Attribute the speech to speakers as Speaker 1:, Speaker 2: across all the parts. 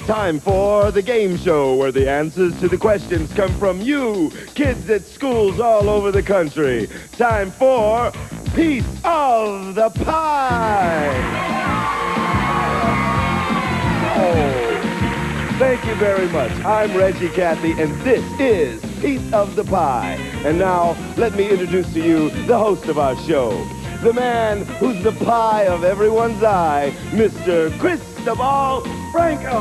Speaker 1: Time for the game show where the answers to the questions come from you, kids at schools all over the country. Time for Piece of the Pie. Oh, thank you very much. I'm Reggie Cathy, and this is Piece of the Pie. And now, let me introduce to you the host of our show, the man who's the pie of everyone's eye, Mr. Cristobal Franco.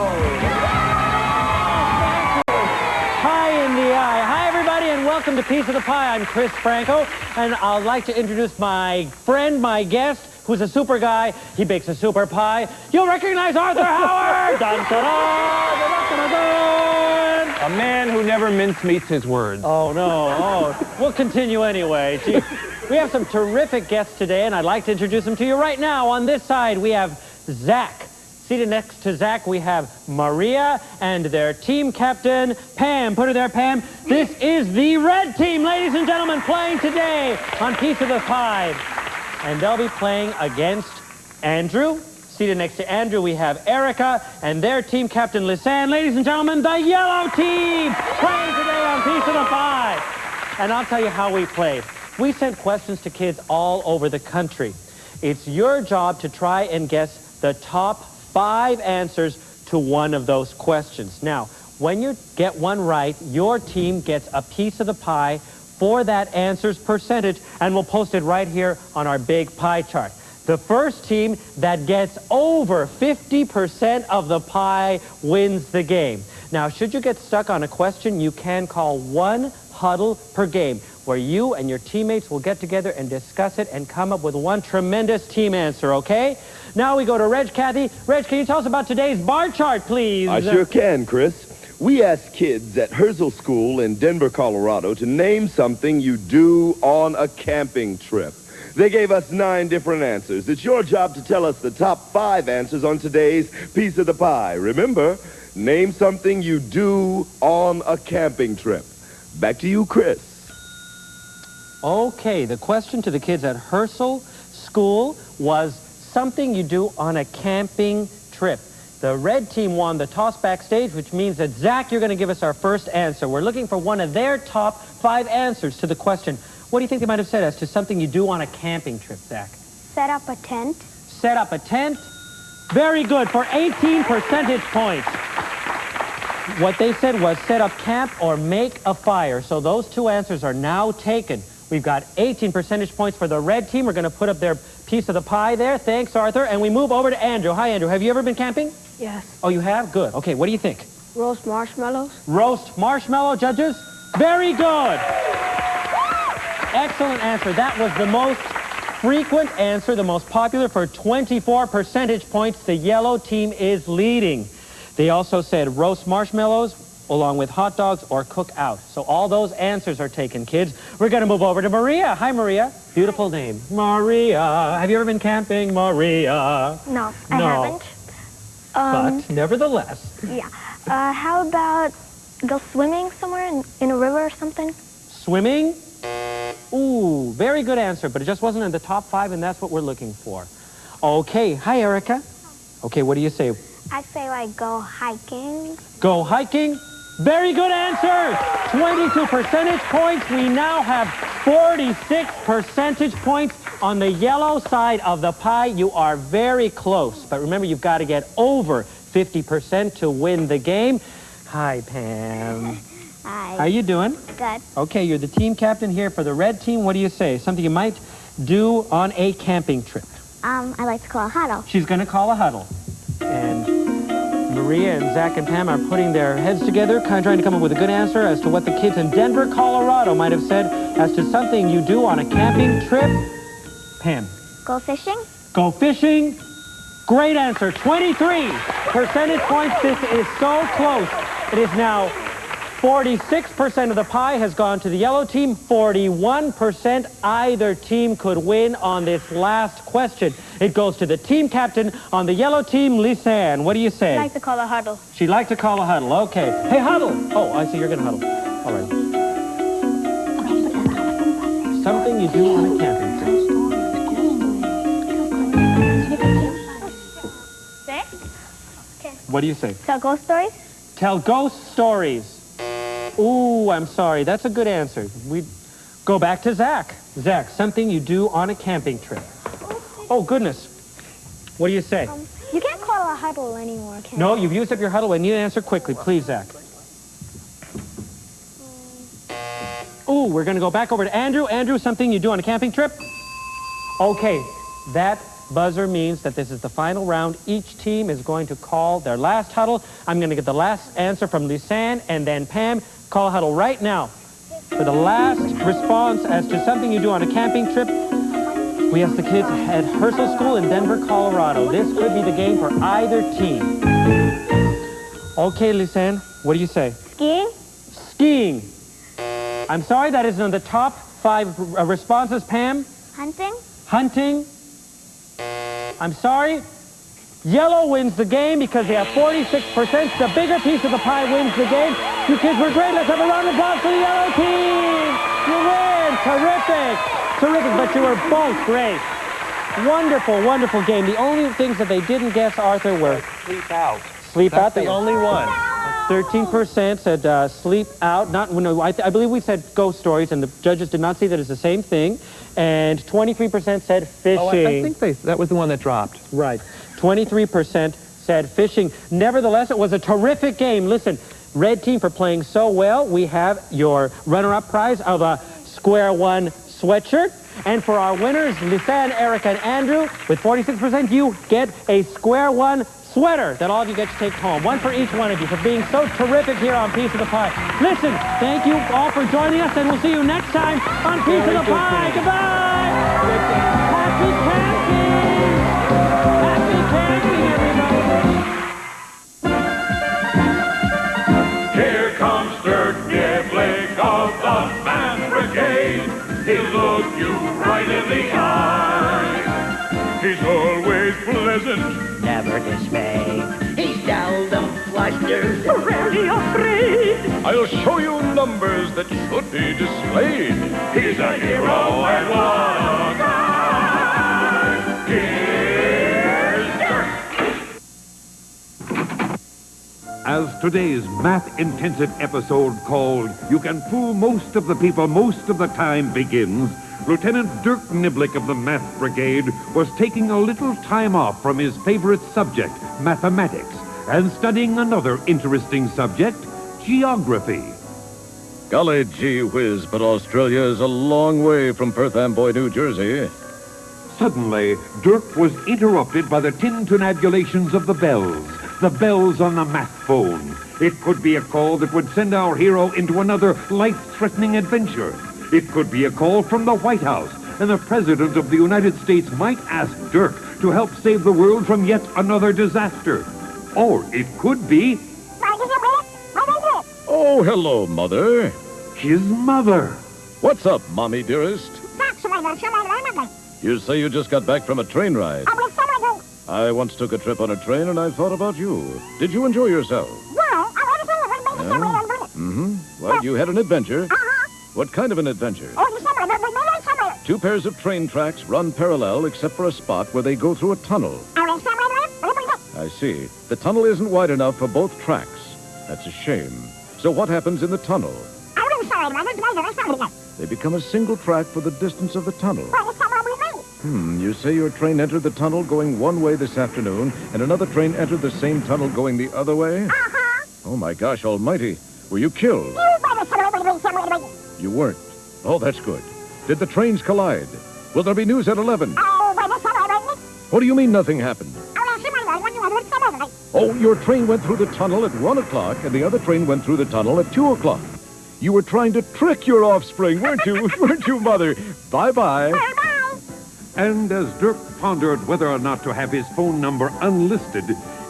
Speaker 2: Pie in the eye. Hi, everybody, and welcome to Piece of the Pie. I'm Chris Franco, and I'd like to introduce my friend, my guest, who's a super guy. He bakes a super pie. You'll recognize Arthur Howard! Dun, dun, dun, dun, dun, dun.
Speaker 3: A man who never mincemeats his words.
Speaker 2: Oh, no. Oh, we'll continue anyway. Gee, we have some terrific guests today, and I'd like to introduce them to you right now. On this side, we have Zach. Seated next to Zach, we have Maria and their team captain, Pam. Put her there, Pam. This is the red team, ladies and gentlemen, playing today on Piece of the Pie. And they'll be playing against Andrew. Seated next to Andrew, we have Erica and their team captain, Lisanne. Ladies and gentlemen, the yellow team playing today on Piece of the Pie. And I'll tell you how we played. We sent questions to kids all over the country. It's your job to try and guess the top 5 answers to one of those questions. Now, when you get one right, your team gets a piece of the pie for that answer's percentage, and we'll post it right here on our big pie chart. The first team that gets over 50% of the pie wins the game. Now, should you get stuck on a question, you can call one huddle per game, where you and your teammates will get together and discuss it and come up with one tremendous team answer, okay? Now we go to Reg Cathy. Reg, can you tell us about today's bar chart, please?
Speaker 1: I sure can, Chris. We asked kids at Herzl School in Denver, Colorado to name something you do on a camping trip. They gave us 9 different answers. It's your job to tell us the top 5 answers on today's Piece of the Pie. Remember, name something you do on a camping trip. Back to you, Chris.
Speaker 2: Okay, the question to the kids at Herzl School was something you do on a camping trip. The red team won the toss backstage, which means that, Zach, you're going to give us our first answer. We're looking for one of their top 5 answers to the question. What do you think they might have said as to something you do on a camping trip, Zach?
Speaker 4: Set up a tent.
Speaker 2: Set up a tent. Very good, for 18 percentage points. What they said was set up camp or make a fire. So those 2 answers are now taken. We've got 18 percentage points for the red team. We're going to put up their piece of the pie there. Thanks, Arthur. And we move over to Andrew. Hi, Andrew. Have you ever been camping?
Speaker 4: Yes.
Speaker 2: Oh, you have? Good. Okay, what do you think?
Speaker 4: Roast marshmallows.
Speaker 2: Roast marshmallow, judges? Very good. Excellent answer. That was the most frequent answer, the most popular, for 24 percentage points. The yellow team is leading. They also said roast marshmallows along with hot dogs or cook out. So all those answers are taken, kids. We're going to move over to Maria. Hi, Maria. Beautiful name. Maria. Have you ever been camping, Maria?
Speaker 4: No, I haven't.
Speaker 2: But nevertheless.
Speaker 4: Yeah. How about go swimming somewhere in a river or something?
Speaker 2: Swimming? Ooh, very good answer, but it just wasn't in the top 5, and that's what we're looking for. Okay. Hi, Erica. Okay, what do you say?
Speaker 4: I say, like, go hiking.
Speaker 2: Go hiking? Very good answer. 22 percentage points. We now have 46 percentage points on the yellow side of the pie. You are very close. But remember, you've got to get over 50% to win the game. Hi, Pam.
Speaker 4: Hi.
Speaker 2: How you doing?
Speaker 4: Good.
Speaker 2: Okay, you're the team captain here for the red team. What do you say? Something you might do on a camping trip.
Speaker 4: I like to call a huddle.
Speaker 2: She's going to call a huddle. And Maria and Zach and Pam are putting their heads together, kind of trying to come up with a good answer as to what the kids in Denver, Colorado might have said as to something you do on a camping trip. Pam.
Speaker 4: Go fishing.
Speaker 2: Go fishing. Great answer. 23 percentage points. This is so close. It is now 46% of the pie has gone to the yellow team. 41% either team could win on this last question. It goes to the team captain on the yellow team, Lisanne. What do you say?
Speaker 4: I like to call a huddle.
Speaker 2: She'd like to call a huddle. Okay. Hey, huddle. Oh, I see you're going to huddle. All right. Something you do on a camping trip. What do you say?
Speaker 4: Tell ghost stories?
Speaker 2: Tell ghost stories. Ooh, I'm sorry. That's a good answer. We go back to Zach. Zach, something you do on a camping trip. Oh, goodness. What do you say?
Speaker 4: You can't call a huddle anymore, can
Speaker 2: No,
Speaker 4: you?
Speaker 2: you've used up your huddle. I need an answer quickly. Please, Zach. Ooh, we're going to go back over to Andrew. Andrew, something you do on a camping trip? Okay, that buzzer means that this is the final round. Each team is going to call their last huddle. I'm going to get the last answer from Lisanne and then Pam. Call a huddle right now. For the last response as to something you do on a camping trip, we asked the kids at Herschel School in Denver, Colorado. This could be the game for either team. Okay, Lisanne, what do you say?
Speaker 4: Skiing?
Speaker 2: Skiing. I'm sorry, that isn't on the top 5 responses, Pam.
Speaker 4: Hunting?
Speaker 2: Hunting. I'm sorry. Yellow wins the game because they have 46%. The bigger piece of the pie wins the game. You kids were great. Let's have a round of applause for the yellow team. You win. Terrific. Terrific, but you were both great. Wonderful, wonderful game. The only things that they didn't guess, Arthur, were
Speaker 3: Sleep out.
Speaker 2: sleep out.
Speaker 3: That's the only one.
Speaker 2: 13% said sleep out. No, I believe we said ghost stories, and the judges did not see that as the same thing. And 23% said fishing.
Speaker 3: Oh, I think that was the one that dropped.
Speaker 2: Right. 23% said fishing. Nevertheless, it was a terrific game. Listen, red team for playing so well. We have your runner-up prize of a Square One sweatshirt. And for our winners, Lisanne, Eric, and Andrew, with 46%, you get a Square One sweater that all of you get to take home. One for each one of you for being so terrific here on Piece of the Pie. Listen, thank you all for joining us, and we'll see you next time on Piece of the Pie. Goodbye! Happy camping! Happy camping, everybody!
Speaker 5: Here comes Dirk Niblick of the Man Brigade. He'll look you right in the eye. He's always pleasant,
Speaker 6: never dismayed. He seldom flusters,
Speaker 5: rarely afraid. I'll show you numbers that should be displayed. He's a hero and what a guy. Here's Dirk.
Speaker 7: As today's math-intensive episode called You Can Fool Most of the People Most of the Time begins, Lieutenant Dirk Niblick of the Math Brigade was taking a little time off from his favorite subject, mathematics, and studying another interesting subject, geography.
Speaker 8: Golly gee whiz, but Australia is a long way from Perth Amboy, New Jersey.
Speaker 7: Suddenly, Dirk was interrupted by the tintinnabulations of the bells on the math phone. It could be a call that would send our hero into another life-threatening adventure. It could be a call from the White House, and the President of the United States might ask Dirk to help save the world from yet another disaster. Or it could be...
Speaker 8: Oh, hello, Mother.
Speaker 7: his mother.
Speaker 8: What's up, Mommy dearest? You say you just got back from a train ride. I once took a trip on a train, and I thought about you. Did you enjoy yourself? Well, you had an adventure. What kind of an adventure? 2 pairs of train tracks run parallel except for a spot where they go through a tunnel. I see. The tunnel isn't wide enough for both tracks. That's a shame. So what happens in the tunnel? They become a single track for the distance of the tunnel. You say your train entered the tunnel going one way this afternoon, and another train entered the same tunnel going the other way? Oh, my gosh almighty. Were you killed? You weren't. Oh, that's good. Did the trains collide? Will there be news at 11? What do you mean nothing happened? Oh, your train went through the tunnel at 1 o'clock, and the other train went through the tunnel at 2 o'clock. You were trying to trick your offspring, weren't you? Weren't you, Mother? Bye-bye.
Speaker 7: And as Dirk pondered whether or not to have his phone number unlisted,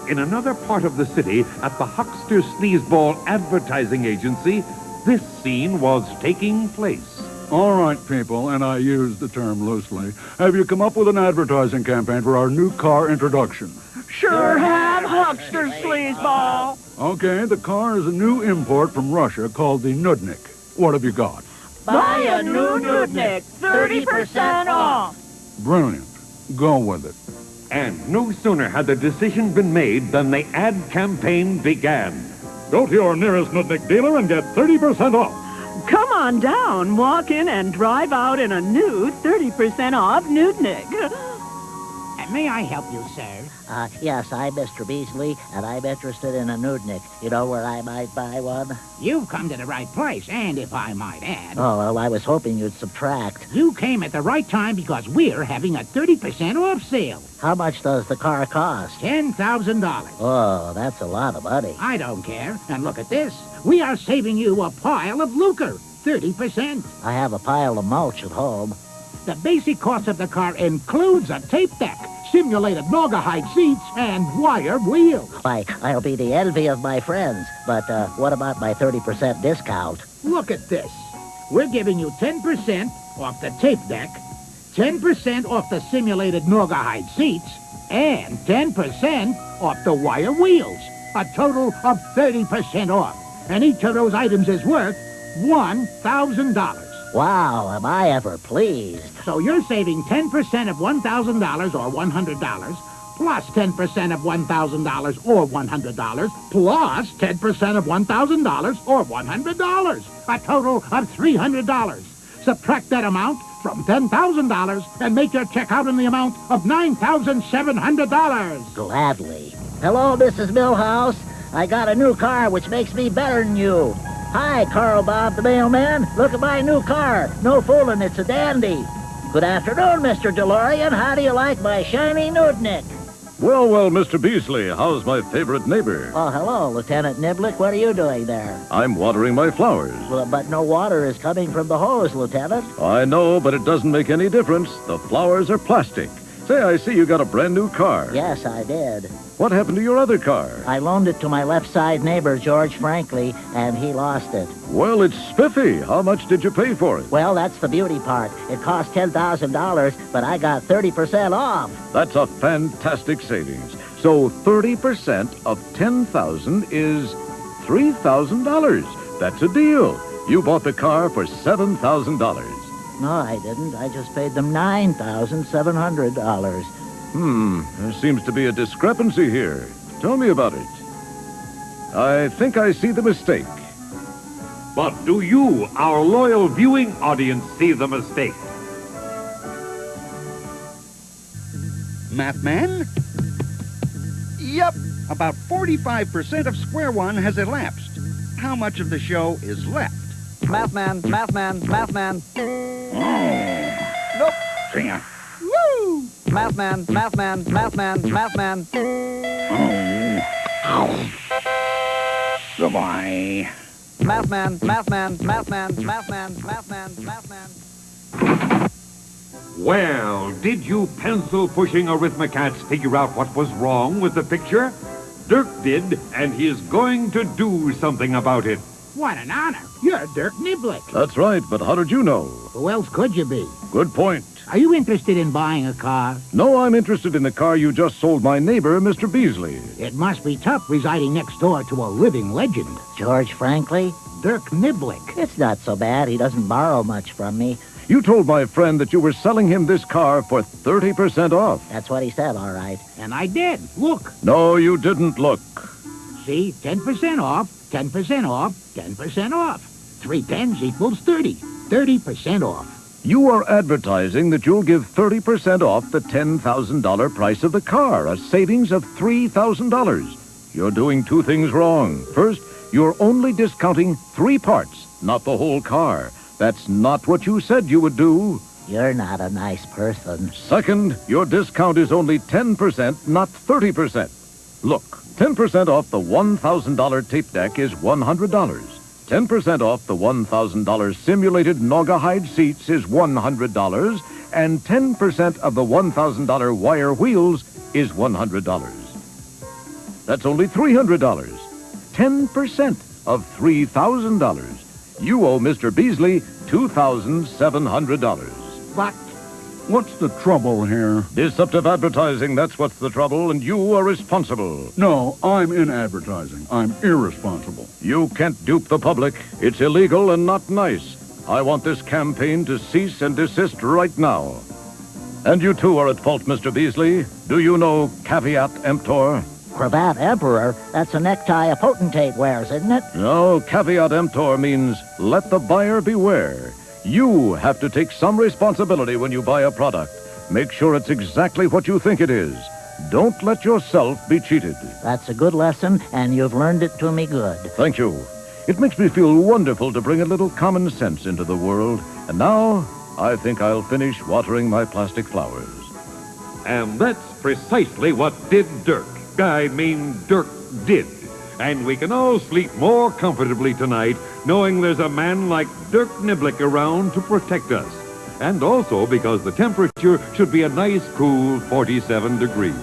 Speaker 7: in another part of the city, at the Huckster Sleazeball Advertising Agency, this scene was taking place.
Speaker 9: All right, people, and I use the term loosely. Have you come up with an advertising campaign for our new car introduction?
Speaker 6: Sure have, Huckster Sleazeball.
Speaker 9: Okay, the car is a new import from Russia called the Nudnik. What have you got?
Speaker 6: Buy a new Niblick, 30% off.
Speaker 9: Brilliant. Go with it.
Speaker 7: And no sooner had the decision been made than the ad campaign began.
Speaker 9: Go to your nearest Niblick dealer and get 30% off.
Speaker 6: Come on down, walk in and drive out in a new 30% off Niblick.
Speaker 10: May I help you, sir?
Speaker 11: Yes, I'm Mr. Beasley, and I'm interested in a Niblick. You know where I might buy one?
Speaker 10: You've come to the right place, and if I might add...
Speaker 11: Oh, well, I was hoping you'd subtract.
Speaker 10: You came at the right time because we're having a 30% off sale.
Speaker 11: How much does the car cost?
Speaker 10: $10,000.
Speaker 11: Oh, that's a lot of money.
Speaker 10: I don't care. And look at this. We are saving you a pile of lucre. 30%.
Speaker 11: I have a pile of mulch at home.
Speaker 10: The basic cost of the car includes a tape deck, simulated naugahyde seats, and wire wheels.
Speaker 11: Why, I'll be the envy of my friends. But what about my 30% discount?
Speaker 10: Look at this. We're giving you 10% off the tape deck, 10% off the simulated naugahyde seats, and 10% off the wire wheels. A total of 30% off. And each of those items is worth $1,000.
Speaker 11: Wow, am I ever pleased.
Speaker 10: So you're saving 10% of $1,000 or $100, plus 10% of $1,000 or $100, plus 10% of $1,000 or $100. A total of $300. Subtract that amount from $10,000 and make your check out in the amount of $9,700.
Speaker 11: Gladly. Hello, Mrs. Millhouse. I got a new car which makes me better than you. Hi, Carl Bob the mailman. Look at my new car. No fooling, it's a dandy. Good afternoon, Mr. DeLorean. How do you like my shiny Niblick?
Speaker 8: Well, Mr. Beasley, how's my favorite neighbor?
Speaker 11: Oh, hello, Lieutenant Niblick. What are you doing there?
Speaker 8: I'm watering my flowers.
Speaker 11: Well, but no water is coming from the hose, Lieutenant.
Speaker 8: I know, but it doesn't make any difference. The flowers are plastic. Say, I see you got a brand new car.
Speaker 11: Yes, I did.
Speaker 8: What happened to your other car?
Speaker 11: I loaned it to my left side neighbor, George Frankley, and he lost it.
Speaker 8: Well, it's spiffy. How much did you pay for it?
Speaker 11: Well, that's the beauty part. It cost $10,000, but I got 30% off.
Speaker 8: That's a fantastic savings. So 30% of $10,000 is $3,000. That's a deal. You bought the car for $7,000.
Speaker 11: No, I didn't. I just paid them $9,700.
Speaker 8: There seems to be a discrepancy here. Tell me about it. I think I see the mistake.
Speaker 7: But do you, our loyal viewing audience, see the mistake?
Speaker 12: Mathman? Yep. About 45% of Square One has elapsed. How much of the show is left?
Speaker 3: Mathman.
Speaker 12: Nope. Singer.
Speaker 3: Woo! Mathman.
Speaker 12: Goodbye.
Speaker 3: Mathman.
Speaker 7: Well, did you pencil-pushing arithmocats figure out what was wrong with the picture? Dirk did, and he is going to do something about it.
Speaker 10: What an honor. You're Dirk Niblick.
Speaker 8: That's right, but how did you know?
Speaker 10: Who else could you be?
Speaker 8: Good point.
Speaker 10: Are you interested in buying a car?
Speaker 8: No, I'm interested in the car you just sold my neighbor, Mr. Beasley.
Speaker 10: It must be tough residing next door to a living legend.
Speaker 11: George Frankley?
Speaker 10: Dirk Niblick.
Speaker 11: It's not so bad. He doesn't borrow much from me.
Speaker 8: You told my friend that you were selling him this car for 30% off.
Speaker 11: That's what he said, all right.
Speaker 10: And I did. Look.
Speaker 8: No, you didn't look.
Speaker 10: See, 10% off, 10% off, 10% off. 3 tens equals 30. 30% off.
Speaker 8: You are advertising that you'll give 30% off the $10,000 price of the car, a savings of $3,000. You're doing 2 things wrong. First, you're only discounting 3 parts, not the whole car. That's not what you said you would do.
Speaker 11: You're not a nice person.
Speaker 8: Second, your discount is only 10%, not 30%. Look, 10% off the $1,000 tape deck is $100. 10% off the $1,000 simulated naugahyde seats is $100, and 10% of the $1,000 wire wheels is $100. That's only $300. 10% of $3,000. You owe Mr. Beasley $2,700.
Speaker 10: But
Speaker 9: what's the trouble here?
Speaker 8: Deceptive advertising, that's what's the trouble, and you are responsible.
Speaker 9: No, I'm in advertising. I'm irresponsible.
Speaker 8: You can't dupe the public. It's illegal and not nice. I want this campaign to cease and desist right now. And you too are at fault, Mr. Beasley. Do you know caveat emptor?
Speaker 11: Cravat Emperor? That's a necktie a potentate wears, isn't it?
Speaker 8: No, caveat emptor means let the buyer beware. You have to take some responsibility when you buy a product. Make sure it's exactly what you think it is. Don't let yourself be cheated.
Speaker 11: That's a good lesson, and you've learned it to me good.
Speaker 8: Thank you. It makes me feel wonderful to bring a little common sense into the world. And now, I think I'll finish watering my plastic flowers.
Speaker 7: And that's precisely what did Dirk. I mean, Dirk did. And we can all sleep more comfortably tonight knowing there's a man like Dirk Niblick around to protect us. And also because the temperature should be a nice, cool 47 degrees.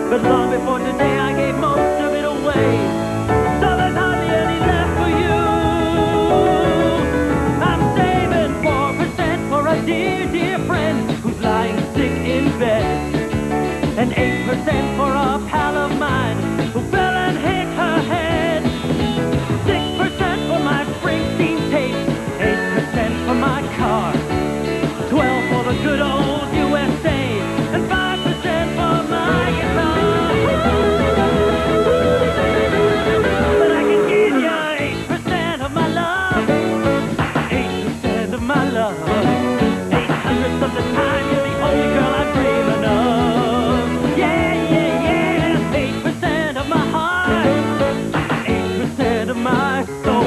Speaker 13: But long before today I gave most of it away, so there's hardly any left for you. I'm saving 4% for a dear, dear friend who's lying sick in bed, and 8% for a pal of mine who fell and hit her head, 6% for my Springsteen tape, 8% for my car, 12 for the good old USA, and 5% for my guitar. But I can give you 8% of my love, 8% of my love. 800th of the time, you're the only girl I'm dreaming of. Yeah, yeah, yeah. 8% of my heart, 8% of my soul.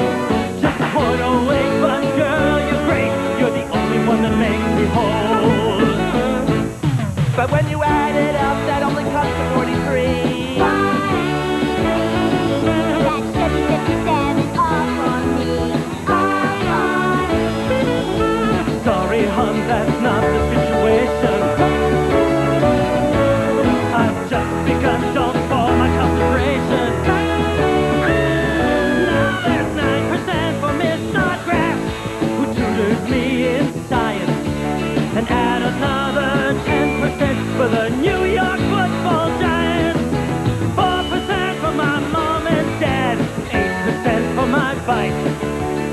Speaker 13: Just point away, but girl, you're great. You're the only one that makes me whole. But when you add it up, that only comes to 43.
Speaker 14: That should be 57 all for me.
Speaker 13: Sorry, hon, that's not the situation. I've just begun, don't spoil my concentration. Now there's 9% for Miss Snodgrass, who tutors me in science, and add another 10% for the New York football Giants, 4% for my mom and dad, 8% for my bike,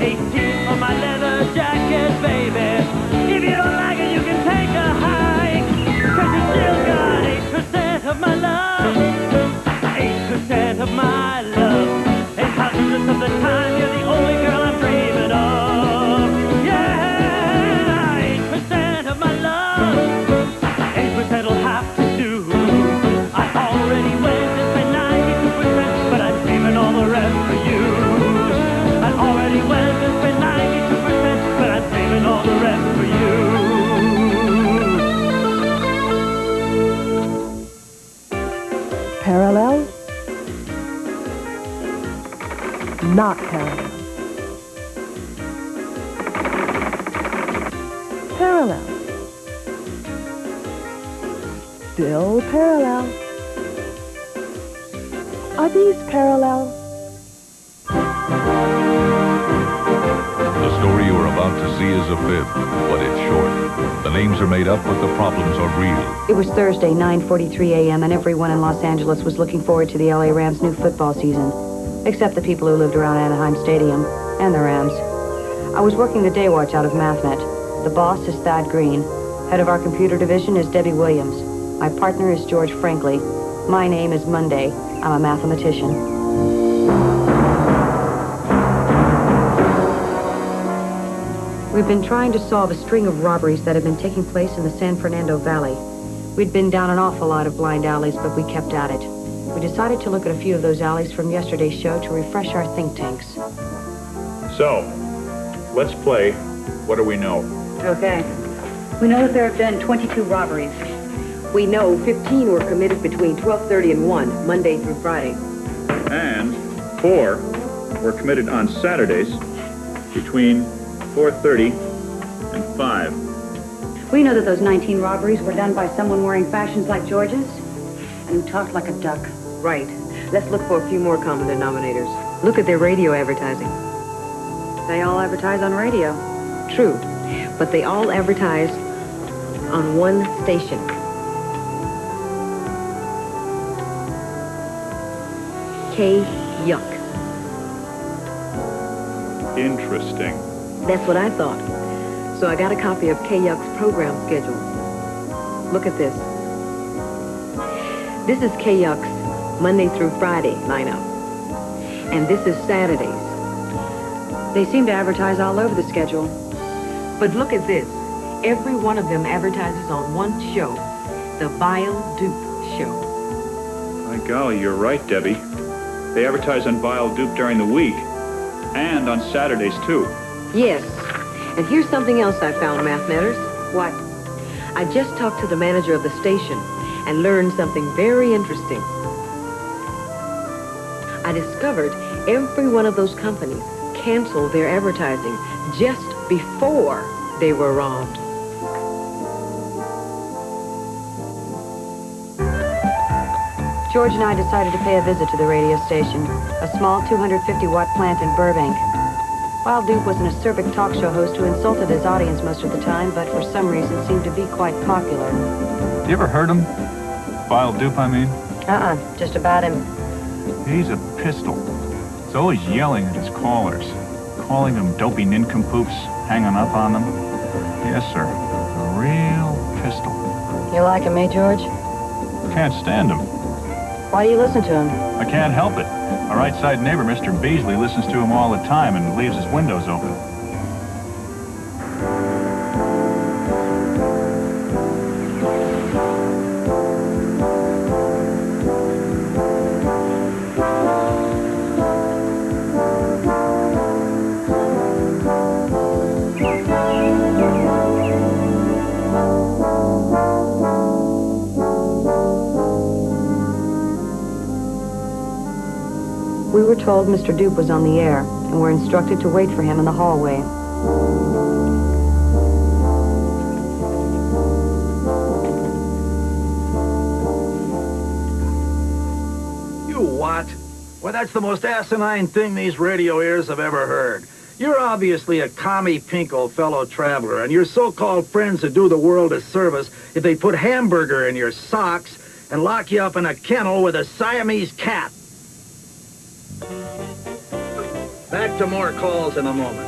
Speaker 13: 18 for my leather jacket, baby. If you don't like it, you can take a hike, 'cause you still got 8% of my love, 8% of my love. 800th of the time, you're the only girl I'm dreaming of. Yeah, 8% of my love, 8% will have to do. I already went and spent 92%, but I'm saving all the rest for you. I already went and spent 92%, but I'm saving all the rest for you.
Speaker 6: Parallel? Not parallel. Parallel. Still parallel. Are these parallel?
Speaker 15: The story you are about to see is a fib, but it's short. The names are made up, but the problems are real.
Speaker 16: It was Thursday, 9:43 a.m., and everyone in Los Angeles was looking forward to the LA Rams' new football season, except the people who lived around Anaheim Stadium and the Rams. I was working the day watch out of Mathnet. The boss is Thad Green. Head of our computer division is Debbie Williams. My partner is George Frankley. My name is Monday. I'm a mathematician. We've been trying to solve a string of robberies that have been taking place in the San Fernando Valley. We'd been down an awful lot of blind alleys, but we kept at it. We decided to look at a few of those alleys from yesterday's show to refresh our think tanks.
Speaker 17: So, let's play What Do We Know?
Speaker 16: Okay. We know that there have been 22 robberies. We know 15 were committed between 12:30 and 1, Monday through Friday.
Speaker 17: And 4 were committed on Saturdays between 4:30 5.
Speaker 16: We know that those 19 robberies were done by someone wearing fashions like George's and who talked like a duck.
Speaker 18: Right. Let's look for a few more common denominators. Look at their radio advertising.
Speaker 16: They all advertise on radio.
Speaker 18: True, but they all advertise on one station. K-Yuck.
Speaker 17: Interesting.
Speaker 18: That's what I thought. So I got a copy of K-Yuck's program schedule. Look at this. This is K-Yuck's Monday through Friday lineup. And this is Saturdays.
Speaker 16: They seem to advertise all over the schedule.
Speaker 18: But look at this. Every one of them advertises on one show, the Vile Dupe Show.
Speaker 17: My golly, you're right, Debbie. They advertise on Vile Dupe during the week and on Saturdays, too.
Speaker 18: Yes. And here's something else I found, Mathnetters.
Speaker 16: What?
Speaker 18: I just talked to the manager of the station and learned something very interesting. I discovered every one of those companies canceled their advertising just before they were robbed.
Speaker 16: George and I decided to pay a visit to the radio station, a small 250-watt plant in Burbank. Wild Duke was an acerbic talk show host who insulted his audience most of the time, but for some reason seemed to be quite popular.
Speaker 17: You ever heard him? Vile Dupe, I mean?
Speaker 16: Just about him.
Speaker 17: He's a pistol. He's always yelling at his callers, calling them dopey nincompoops, hanging up on them. Yes, sir. A real pistol.
Speaker 16: You like him, eh, George?
Speaker 17: Can't stand him.
Speaker 16: Why do you listen to him?
Speaker 17: I can't help it. Our right-side neighbor, Mr. Beasley, listens to him all the time and leaves his windows open.
Speaker 16: We were told Mr. Dupe was on the air, and were instructed to wait for him in the hallway.
Speaker 19: You what? Well, that's the most asinine thing these radio ears have ever heard. You're obviously a commie pinko fellow traveler, and your so-called friends would do the world a service if they put hamburger in your socks and lock you up in a kennel with a Siamese cat. Back to more calls in a moment.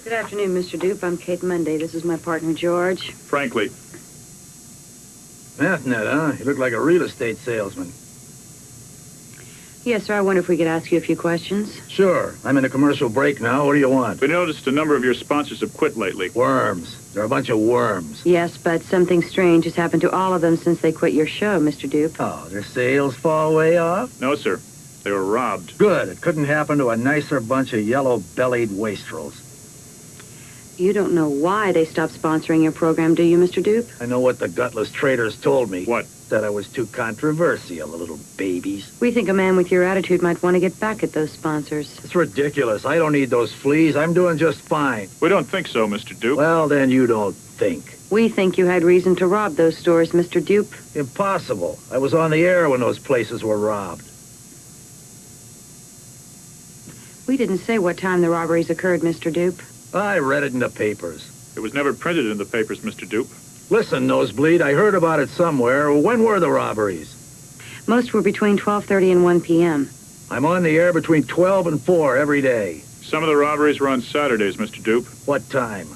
Speaker 16: Good afternoon, Mr. Dupe. I'm Kate Monday. This is my partner, George.
Speaker 17: Frankly.
Speaker 19: Mathnet, huh? You look like a real estate salesman.
Speaker 16: Yes, sir. I wonder if we could ask you a few questions.
Speaker 19: Sure. I'm in a commercial break now. What do you want?
Speaker 17: We noticed a number of your sponsors have quit lately.
Speaker 19: Worms. They're a bunch of worms.
Speaker 16: Yes, but something strange has happened to all of them since they quit your show, Mr. Dupe.
Speaker 19: Oh, their sales fall way off?
Speaker 17: No, sir. They were robbed.
Speaker 19: Good. It couldn't happen to a nicer bunch of yellow-bellied wastrels.
Speaker 16: You don't know why they stopped sponsoring your program, do you, Mr. Dupe?
Speaker 19: I know what the gutless traitors told me.
Speaker 17: What?
Speaker 19: That I was too controversial, the little babies.
Speaker 16: We think a man with your attitude might want to get back at those sponsors.
Speaker 19: It's ridiculous. I don't need those fleas. I'm doing just fine.
Speaker 17: We don't think so, Mr. Dupe.
Speaker 19: Well, then you don't think.
Speaker 16: We think you had reason to rob those stores, Mr. Dupe.
Speaker 19: Impossible. I was on the air when those places were robbed.
Speaker 16: We didn't say what time the robberies occurred, Mr. Dupe.
Speaker 19: I read it in the papers.
Speaker 17: It was never printed in the papers, Mr. Dupe.
Speaker 19: Listen, Nosebleed, I heard about it somewhere. When were the robberies?
Speaker 16: Most were between 12:30 and 1 p.m.
Speaker 19: I'm on the air between 12 and 4 every day.
Speaker 17: Some of the robberies were on Saturdays, Mr. Dupe.
Speaker 19: What time?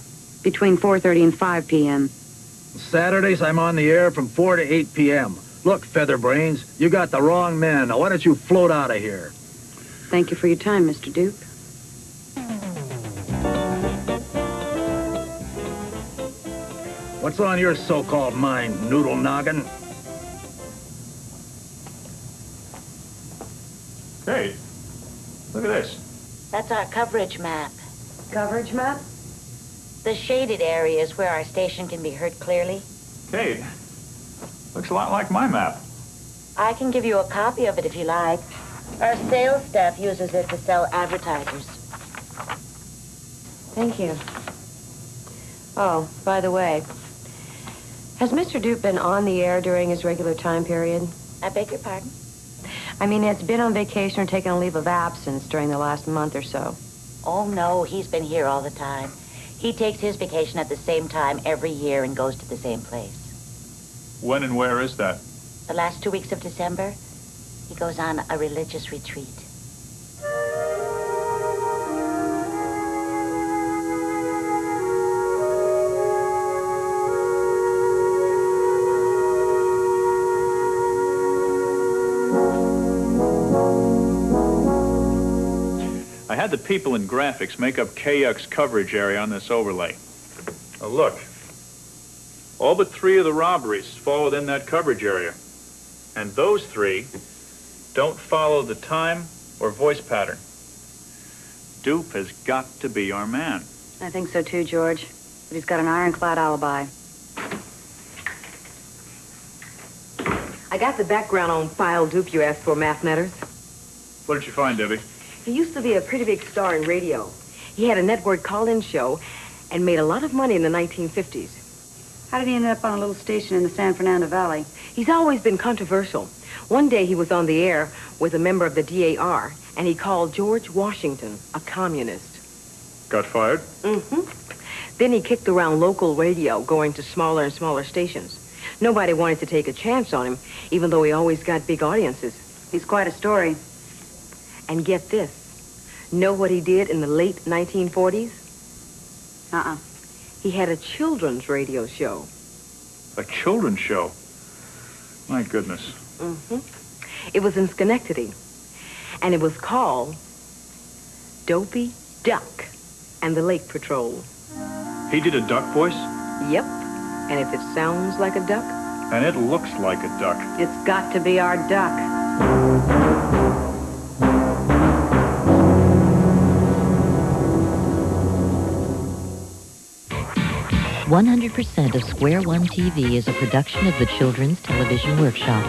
Speaker 16: Between 4:30 and 5 p.m.
Speaker 19: Saturdays, I'm on the air from 4 to 8 p.m. Look, Featherbrains, you got the wrong man. Now, why don't you float out of here?
Speaker 16: Thank you for your time, Mr. Dupe.
Speaker 19: What's on your so-called mind, noodle noggin?
Speaker 17: Hey, look at this.
Speaker 11: That's our coverage map.
Speaker 16: Coverage map?
Speaker 11: The shaded areas where our station can be heard clearly.
Speaker 17: Kate, looks a lot like my map.
Speaker 11: I can give you a copy of it if you like. Our sales staff uses it to sell advertisers.
Speaker 16: Thank you. Oh, by the way, has Mr. Dupe been on the air during his regular time period?
Speaker 11: I beg your pardon?
Speaker 16: I mean, has been on vacation or taken a leave of absence during the last month or so?
Speaker 11: Oh, no, he's been here all the time. He takes his vacation at the same time every year and goes to the same place.
Speaker 17: When and where is that?
Speaker 11: The last 2 weeks of December, he goes on a religious retreat.
Speaker 17: I had the people in graphics make up KUC's coverage area on this overlay. Now look. All but 3 of the robberies fall within that coverage area. And those 3 don't follow the time or voice pattern. Dupe has got to be our man.
Speaker 16: I think so too, George. But he's got an ironclad alibi.
Speaker 18: I got the background on file Dupe you asked for, Mathnetters.
Speaker 17: What did you find, Debbie?
Speaker 18: He used to be a pretty big star in radio. He had a network call-in show and made a lot of money in the 1950s.
Speaker 16: How did he end up on a little station in the San Fernando Valley?
Speaker 18: He's always been controversial. One day he was on the air with a member of the DAR, and he called George Washington a communist.
Speaker 17: Got fired?
Speaker 18: Mm-hmm. Then he kicked around local radio, going to smaller and smaller stations. Nobody wanted to take a chance on him, even though he always got big audiences.
Speaker 16: He's quite a story.
Speaker 18: And get this. Know what he did in the late 1940s?
Speaker 16: Uh-uh.
Speaker 18: He had a children's radio show.
Speaker 17: A children's show? My goodness.
Speaker 18: Mm-hmm. It was in Schenectady. And it was called Dopey Duck and the Lake Patrol.
Speaker 17: He did a duck voice?
Speaker 18: Yep. And if it sounds like a duck?
Speaker 17: And it looks like a duck.
Speaker 16: It's got to be our duck.
Speaker 20: 100% of Square One TV is a production of the Children's Television Workshop.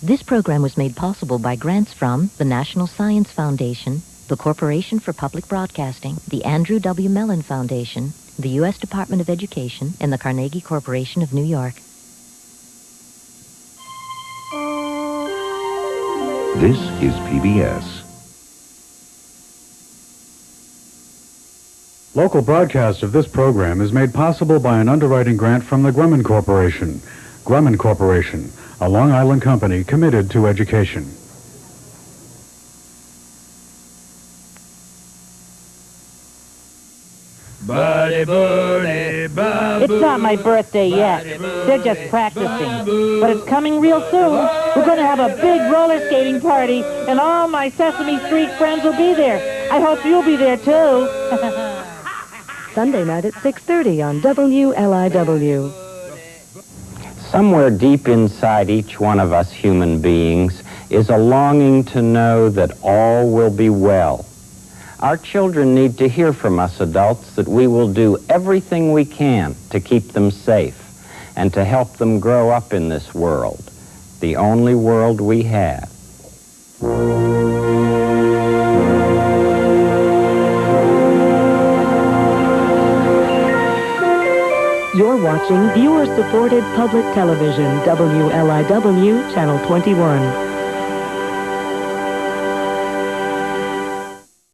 Speaker 20: This program was made possible by grants from the National Science Foundation, the Corporation for Public Broadcasting, the Andrew W. Mellon Foundation, the U.S. Department of Education, and the Carnegie Corporation of New York.
Speaker 7: This is PBS.
Speaker 9: Local broadcast of this program is made possible by an underwriting grant from the Grumman Corporation. Grumman Corporation, a Long Island company committed to education.
Speaker 21: It's not my birthday yet. They're just practicing. But it's coming real soon. We're going to have a big roller skating party, and all my Sesame Street friends will be there. I hope you'll be there, too.
Speaker 22: Sunday night at 6:30 on WLIW.
Speaker 23: Somewhere deep inside each one of us human beings is a longing to know that all will be well. Our children need to hear from us adults that we will do everything we can to keep them safe and to help them grow up in this world, the only world we have.
Speaker 22: You're watching viewer-supported public television, WLIW, Channel 21.